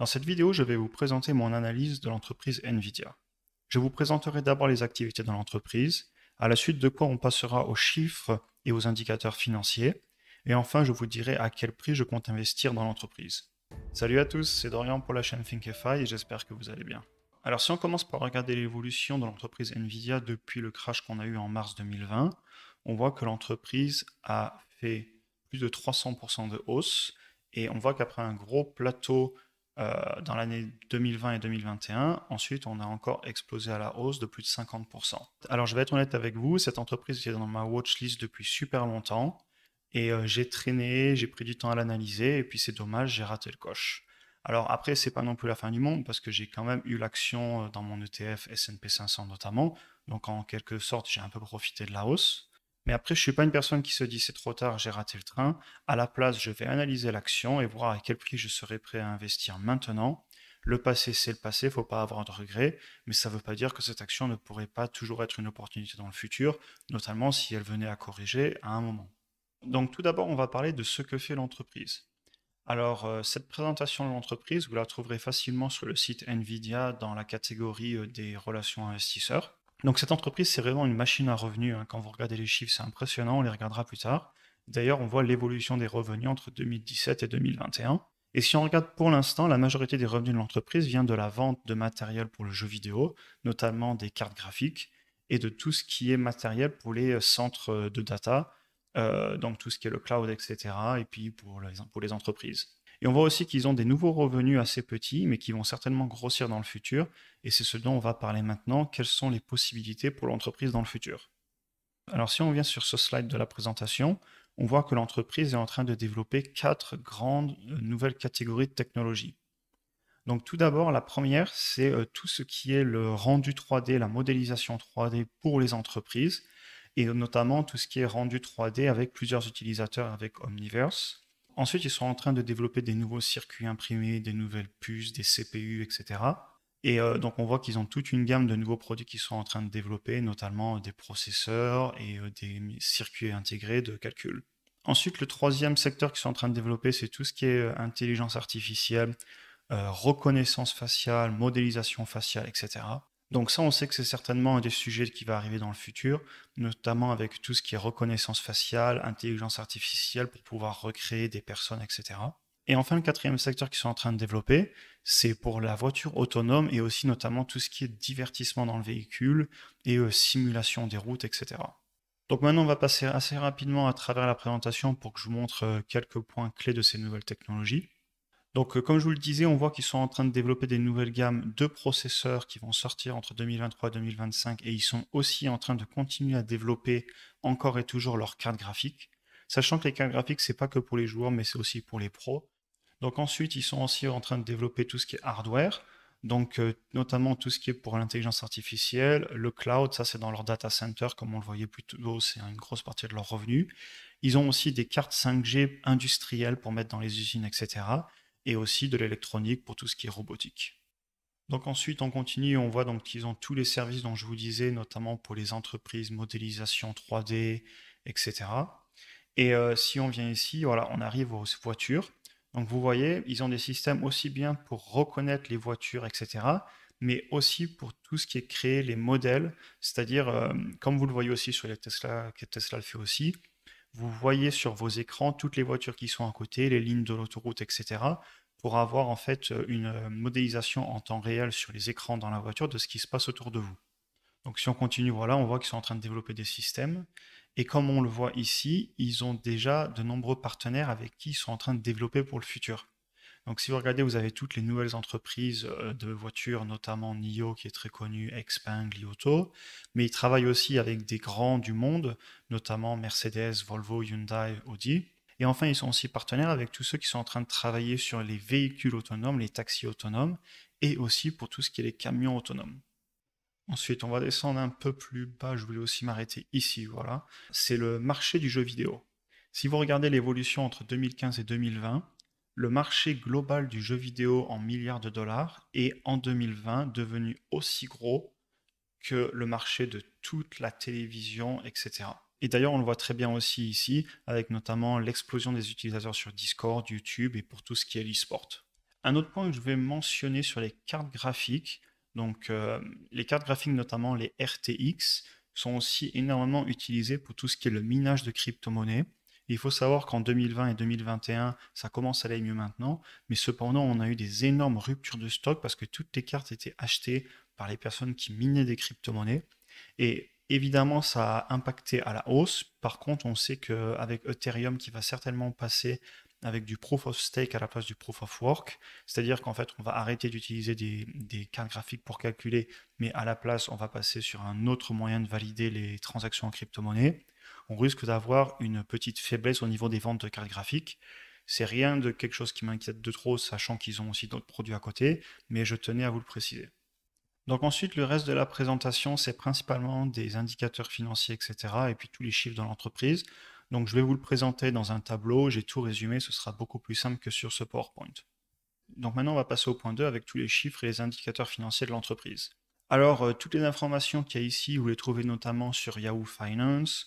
Dans cette vidéo, je vais vous présenter mon analyse de l'entreprise Nvidia. Je vous présenterai d'abord les activités de l'entreprise, à la suite de quoi on passera aux chiffres et aux indicateurs financiers, et enfin je vous dirai à quel prix je compte investir dans l'entreprise. Salut à tous, c'est Dorian pour la chaîne Thinkify et j'espère que vous allez bien. Alors si on commence par regarder l'évolution de l'entreprise Nvidia depuis le crash qu'on a eu en mars 2020, on voit que l'entreprise a fait plus de 300% de hausse, et on voit qu'après un gros plateau dans l'année 2020 et 2021. Ensuite, on a encore explosé à la hausse de plus de 50%. Alors, je vais être honnête avec vous, cette entreprise était dans ma watchlist depuis super longtemps et j'ai traîné, j'ai pris du temps à l'analyser et puis c'est dommage, j'ai raté le coche. Alors après, c'est pas non plus la fin du monde parce que j'ai quand même eu l'action dans mon ETF S&P 500 notamment, donc en quelque sorte, j'ai un peu profité de la hausse. Mais après, je suis pas une personne qui se dit c'est trop tard, j'ai raté le train. À la place, je vais analyser l'action et voir à quel prix je serai prêt à investir maintenant. Le passé, c'est le passé, il ne faut pas avoir de regrets, mais ça ne veut pas dire que cette action ne pourrait pas toujours être une opportunité dans le futur, notamment si elle venait à corriger à un moment. Donc tout d'abord, on va parler de ce que fait l'entreprise. Alors, cette présentation de l'entreprise, vous la trouverez facilement sur le site Nvidia dans la catégorie des relations investisseurs. Donc, cette entreprise, c'est vraiment une machine à revenus, hein. Quand vous regardez les chiffres, c'est impressionnant, on les regardera plus tard. D'ailleurs, on voit l'évolution des revenus entre 2017 et 2021. Et si on regarde pour l'instant, la majorité des revenus de l'entreprise vient de la vente de matériel pour le jeu vidéo, notamment des cartes graphiques, et de tout ce qui est matériel pour les centres de data, donc tout ce qui est le cloud, etc., et puis pour les entreprises. Et on voit aussi qu'ils ont des nouveaux revenus assez petits, mais qui vont certainement grossir dans le futur, et c'est ce dont on va parler maintenant. Quelles sont les possibilités pour l'entreprise dans le futur? Alors si on vient sur ce slide de la présentation, on voit que l'entreprise est en train de développer quatre grandes nouvelles catégories de technologies. Donc tout d'abord, la première, c'est tout ce qui est le rendu 3D, la modélisation 3D pour les entreprises, et notamment tout ce qui est rendu 3D avec plusieurs utilisateurs avec Omniverse. Ensuite, ils sont en train de développer des nouveaux circuits imprimés, des nouvelles puces, des CPU, etc. Et donc on voit qu'ils ont toute une gamme de nouveaux produits qui sont en train de développer, notamment des processeurs et des circuits intégrés de calcul. Ensuite, le troisième secteur qu'ils sont en train de développer, c'est tout ce qui est intelligence artificielle, reconnaissance faciale, modélisation faciale, etc. Donc ça, on sait que c'est certainement un des sujets qui va arriver dans le futur, notamment avec tout ce qui est reconnaissance faciale, intelligence artificielle pour pouvoir recréer des personnes, etc. Et enfin, le quatrième secteur qu'ils sont en train de développer, c'est pour la voiture autonome et aussi notamment tout ce qui est divertissement dans le véhicule et simulation des routes, etc. Donc maintenant, on va passer assez rapidement à travers la présentation pour que je vous montre quelques points clés de ces nouvelles technologies. Donc, comme je vous le disais, on voit qu'ils sont en train de développer des nouvelles gammes de processeurs qui vont sortir entre 2023 et 2025, et ils sont aussi en train de continuer à développer encore et toujours leurs cartes graphiques, sachant que les cartes graphiques, c'est pas que pour les joueurs, mais c'est aussi pour les pros. Donc ensuite, ils sont aussi en train de développer tout ce qui est hardware, donc notamment tout ce qui est pour l'intelligence artificielle, le cloud, ça c'est dans leur data center, comme on le voyait plus tôt, c'est une grosse partie de leurs revenus. Ils ont aussi des cartes 5G industrielles pour mettre dans les usines, etc., et aussi de l'électronique pour tout ce qui est robotique. Donc ensuite, on continue, on voit donc qu'ils ont tous les services dont je vous disais, notamment pour les entreprises, modélisation 3D, etc. Et si on vient ici, voilà, on arrive aux voitures. Donc vous voyez, ils ont des systèmes aussi bien pour reconnaître les voitures, etc., mais aussi pour tout ce qui est créer les modèles, c'est-à-dire, comme vous le voyez aussi sur les Tesla, que Tesla le fait aussi, vous voyez sur vos écrans toutes les voitures qui sont à côté, les lignes de l'autoroute, etc., pour avoir en fait une modélisation en temps réel sur les écrans dans la voiture de ce qui se passe autour de vous. Donc si on continue, voilà, on voit qu'ils sont en train de développer des systèmes. Et comme on le voit ici, ils ont déjà de nombreux partenaires avec qui ils sont en train de développer pour le futur. Donc si vous regardez, vous avez toutes les nouvelles entreprises de voitures, notamment NIO qui est très connu, Xpeng, Li Auto, mais ils travaillent aussi avec des grands du monde, notamment Mercedes, Volvo, Hyundai, Audi. Et enfin, ils sont aussi partenaires avec tous ceux qui sont en train de travailler sur les véhicules autonomes, les taxis autonomes, et aussi pour tout ce qui est les camions autonomes. Ensuite, on va descendre un peu plus bas, je voulais aussi m'arrêter ici, voilà. C'est le marché du jeu vidéo. Si vous regardez l'évolution entre 2015 et 2020, le marché global du jeu vidéo en milliards de dollars est en 2020 devenu aussi gros que le marché de toute la télévision, etc. Et d'ailleurs, on le voit très bien aussi ici, avec notamment l'explosion des utilisateurs sur Discord, YouTube et pour tout ce qui est l'e-sport. Un autre point que je vais mentionner sur les cartes graphiques, donc les cartes graphiques, notamment les RTX, sont aussi énormément utilisées pour tout ce qui est le minage de crypto-monnaies. Il faut savoir qu'en 2020 et 2021, ça commence à aller mieux maintenant, mais cependant, on a eu des énormes ruptures de stock parce que toutes les cartes étaient achetées par les personnes qui minaient des crypto-monnaies. Et évidemment, ça a impacté à la hausse. Par contre, on sait qu'avec Ethereum qui va certainement passer avec du proof of stake à la place du proof of work, c'est-à-dire qu'en fait, on va arrêter d'utiliser des cartes graphiques pour calculer, mais à la place, on va passer sur un autre moyen de valider les transactions en crypto-monnaie. On risque d'avoir une petite faiblesse au niveau des ventes de cartes graphiques. C'est rien de quelque chose qui m'inquiète de trop, sachant qu'ils ont aussi d'autres produits à côté, mais je tenais à vous le préciser. Donc ensuite, le reste de la présentation, c'est principalement des indicateurs financiers, etc. Et puis tous les chiffres de l'entreprise. Donc je vais vous le présenter dans un tableau, j'ai tout résumé, ce sera beaucoup plus simple que sur ce PowerPoint. Donc maintenant, on va passer au point 2 avec tous les chiffres et les indicateurs financiers de l'entreprise. Alors, toutes les informations qu'il y a ici, vous les trouvez notamment sur Yahoo Finance,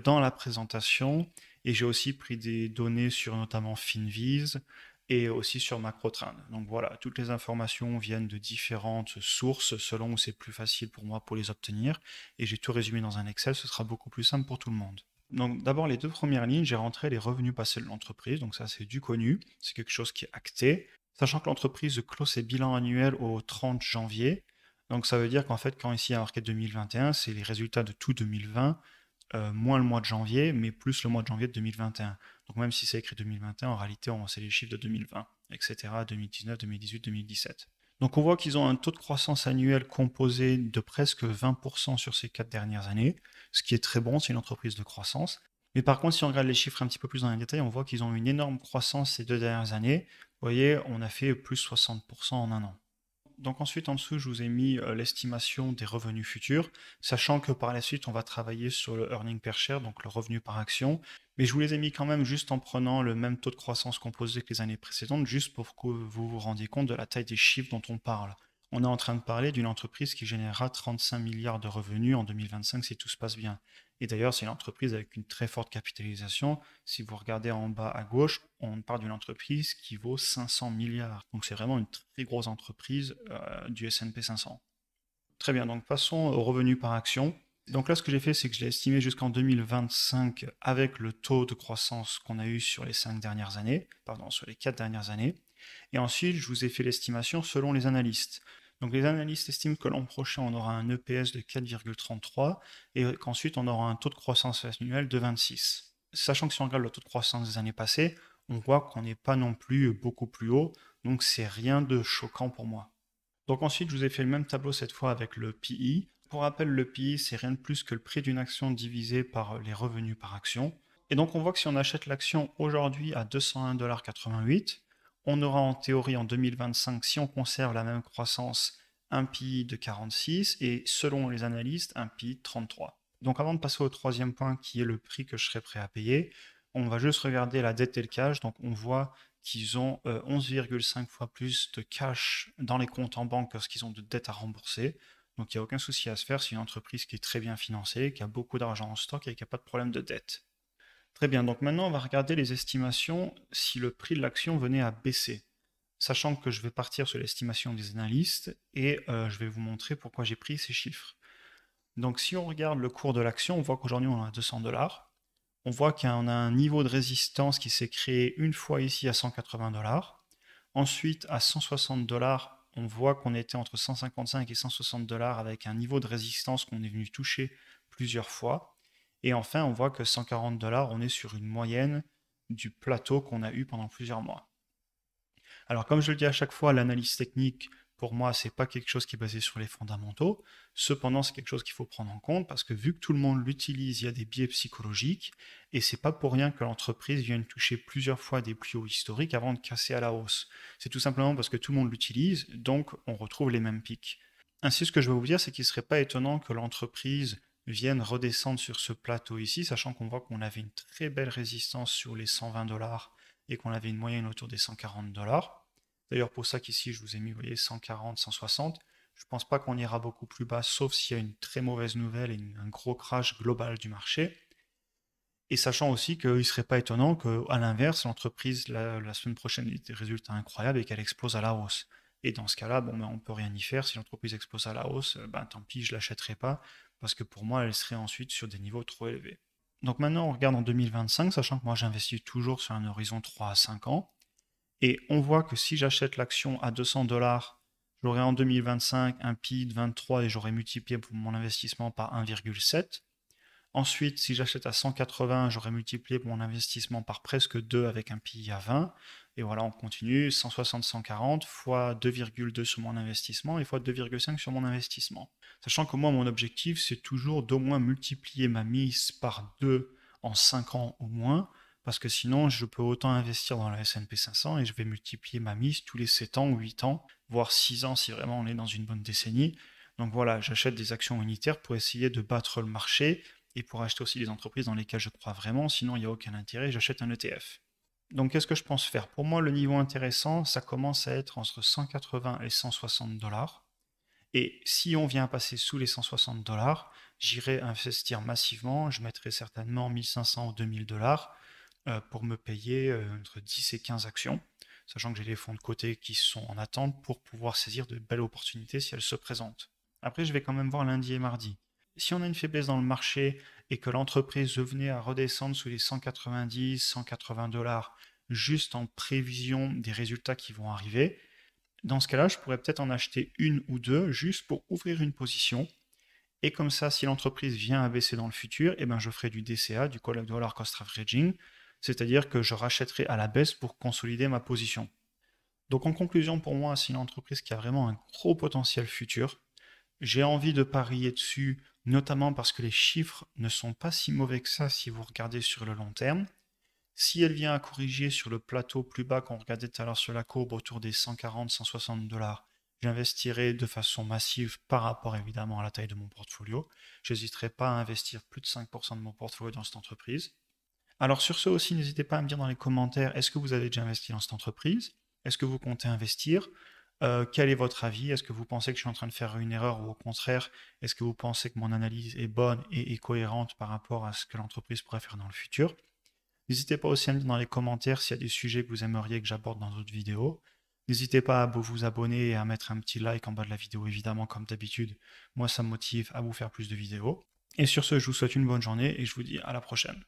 dans la présentation, et j'ai aussi pris des données sur notamment Finviz et aussi sur MacroTrend. Donc voilà, toutes les informations viennent de différentes sources selon où c'est plus facile pour moi pour les obtenir, et j'ai tout résumé dans un Excel, ce sera beaucoup plus simple pour tout le monde. Donc d'abord les deux premières lignes, j'ai rentré les revenus passés de l'entreprise, donc ça c'est du connu, c'est quelque chose qui est acté, sachant que l'entreprise clôt ses bilans annuels au 30 janvier, donc ça veut dire qu'en fait quand ici il y a marqué 2021, c'est les résultats de tout 2020, moins le mois de janvier, mais plus le mois de janvier de 2021. Donc même si c'est écrit 2021, en réalité c'est les chiffres de 2020, etc., 2019, 2018, 2017. Donc on voit qu'ils ont un taux de croissance annuel composé de presque 20% sur ces 4 dernières années, ce qui est très bon, c'est une entreprise de croissance. Mais par contre, si on regarde les chiffres un petit peu plus dans les détails, on voit qu'ils ont une énorme croissance ces 2 dernières années. Vous voyez, on a fait plus 60% en un an. Donc ensuite, en dessous, je vous ai mis l'estimation des revenus futurs, sachant que par la suite, on va travailler sur le earning per share, donc le revenu par action. Mais je vous les ai mis quand même juste en prenant le même taux de croissance composé que les années précédentes, juste pour que vous vous rendiez compte de la taille des chiffres dont on parle. On est en train de parler d'une entreprise qui générera 35 milliards de revenus en 2025 si tout se passe bien. Et d'ailleurs, c'est une entreprise avec une très forte capitalisation. Si vous regardez en bas à gauche, on parle d'une entreprise qui vaut 500 milliards. Donc c'est vraiment une très grosse entreprise du S&P 500. Très bien, donc passons au revenu par action. Donc là, ce que j'ai fait, c'est que je l'ai estimé jusqu'en 2025 avec le taux de croissance qu'on a eu sur les 5 dernières années, pardon, sur les 4 dernières années. Et ensuite, je vous ai fait l'estimation selon les analystes. Donc les analystes estiment que l'an prochain, on aura un EPS de 4,33 et qu'ensuite, on aura un taux de croissance annuel de 26. Sachant que si on regarde le taux de croissance des années passées, on voit qu'on n'est pas non plus beaucoup plus haut, donc c'est rien de choquant pour moi. Donc ensuite, je vous ai fait le même tableau cette fois avec le PI. Pour rappel, le PI, c'est rien de plus que le prix d'une action divisé par les revenus par action. Et donc on voit que si on achète l'action aujourd'hui à 201,88 $, on aura en théorie en 2025, si on conserve la même croissance, un PI de 46 et selon les analystes, un PI de 33. Donc avant de passer au troisième point qui est le prix que je serais prêt à payer, on va juste regarder la dette et le cash. Donc on voit qu'ils ont 11,5 fois plus de cash dans les comptes en banque que ce qu'ils ont de dettes à rembourser. Donc il n'y a aucun souci à se faire, c'est une entreprise qui est très bien financée, qui a beaucoup d'argent en stock et qui n'a pas de problème de dette. Très bien, donc maintenant on va regarder les estimations si le prix de l'action venait à baisser. Sachant que je vais partir sur l'estimation des analystes et je vais vous montrer pourquoi j'ai pris ces chiffres. Donc si on regarde le cours de l'action, on voit qu'aujourd'hui on a 200 $. On voit qu'on a un niveau de résistance qui s'est créé une fois ici à 180 $. Ensuite, à 160 $, on voit qu'on était entre 155 et 160 $ avec un niveau de résistance qu'on est venu toucher plusieurs fois. Et enfin, on voit que 140 $, on est sur une moyenne du plateau qu'on a eu pendant plusieurs mois. Alors, comme je le dis à chaque fois, l'analyse technique, pour moi, c'est pas quelque chose qui est basé sur les fondamentaux. Cependant, c'est quelque chose qu'il faut prendre en compte parce que vu que tout le monde l'utilise, il y a des biais psychologiques et c'est pas pour rien que l'entreprise vienne toucher plusieurs fois des plus hauts historiques avant de casser à la hausse. C'est tout simplement parce que tout le monde l'utilise, donc on retrouve les mêmes pics. Ainsi, ce que je veux vous dire, c'est qu'il serait pas étonnant que l'entreprise vienne redescendre sur ce plateau ici, sachant qu'on voit qu'on avait une très belle résistance sur les 120 $ et qu'on avait une moyenne autour des 140 $. D'ailleurs, pour ça qu'ici, je vous ai mis, vous voyez, 140, 160. Je ne pense pas qu'on ira beaucoup plus bas, sauf s'il y a une très mauvaise nouvelle et un gros crash global du marché. Et sachant aussi qu'il ne serait pas étonnant qu'à l'inverse, l'entreprise, la semaine prochaine, ait des résultats incroyables et qu'elle explose à la hausse. Et dans ce cas-là, bon, ben, on ne peut rien y faire. Si l'entreprise explose à la hausse, ben, tant pis, je ne l'achèterai pas, parce que pour moi, elle serait ensuite sur des niveaux trop élevés. Donc maintenant, on regarde en 2025, sachant que moi, j'investis toujours sur un horizon 3 à 5 ans. Et on voit que si j'achète l'action à 200 $, j'aurai en 2025 un PI de 23 et j'aurai multiplié pour mon investissement par 1,7. Ensuite, si j'achète à 180, j'aurais multiplié mon investissement par presque 2 avec un PI à 20. Et voilà, on continue, 160, 140 fois 2,2 sur mon investissement et fois 2,5 sur mon investissement. Sachant que moi, mon objectif, c'est toujours d'au moins multiplier ma mise par 2 en 5 ans au moins, parce que sinon, je peux autant investir dans la S&P 500 et je vais multiplier ma mise tous les 7 ans ou 8 ans, voire 6 ans si vraiment on est dans une bonne décennie. Donc voilà, j'achète des actions unitaires pour essayer de battre le marché et pour acheter aussi des entreprises dans lesquelles je crois vraiment, sinon il n'y a aucun intérêt, j'achète un ETF. Donc qu'est-ce que je pense faire? Pour moi, le niveau intéressant, ça commence à être entre 180 et 160 $. Et si on vient passer sous les 160 $, j'irai investir massivement, je mettrai certainement 1500 ou 2000 $ pour me payer entre 10 et 15 actions, sachant que j'ai des fonds de côté qui sont en attente pour pouvoir saisir de belles opportunités si elles se présentent. Après, je vais quand même voir lundi et mardi. Si on a une faiblesse dans le marché et que l'entreprise venait à redescendre sous les 190, 180 $, juste en prévision des résultats qui vont arriver, dans ce cas-là, je pourrais peut-être en acheter une ou deux juste pour ouvrir une position. Et comme ça, si l'entreprise vient à baisser dans le futur, eh ben je ferai du DCA, du Dollar Cost Averaging, c'est-à-dire que je rachèterai à la baisse pour consolider ma position. Donc en conclusion, pour moi, c'est une entreprise qui a vraiment un gros potentiel futur. J'ai envie de parier dessus, notamment parce que les chiffres ne sont pas si mauvais que ça si vous regardez sur le long terme. Si elle vient à corriger sur le plateau plus bas qu'on regardait tout à l'heure sur la courbe autour des 140-160 $, j'investirai de façon massive par rapport évidemment à la taille de mon portfolio. Je n'hésiterai pas à investir plus de 5% de mon portfolio dans cette entreprise. Alors sur ce aussi, n'hésitez pas à me dire dans les commentaires, est-ce que vous avez déjà investi dans cette entreprise? Est-ce que vous comptez investir? Quel est votre avis? Est-ce que vous pensez que je suis en train de faire une erreur ou au contraire, est-ce que vous pensez que mon analyse est bonne et cohérente par rapport à ce que l'entreprise pourrait faire dans le futur? N'hésitez pas aussi à me dire dans les commentaires s'il y a des sujets que vous aimeriez que j'aborde dans d'autres vidéos. N'hésitez pas à vous abonner et à mettre un petit like en bas de la vidéo, évidemment, comme d'habitude. Moi, ça me motive à vous faire plus de vidéos. Et sur ce, je vous souhaite une bonne journée et je vous dis à la prochaine.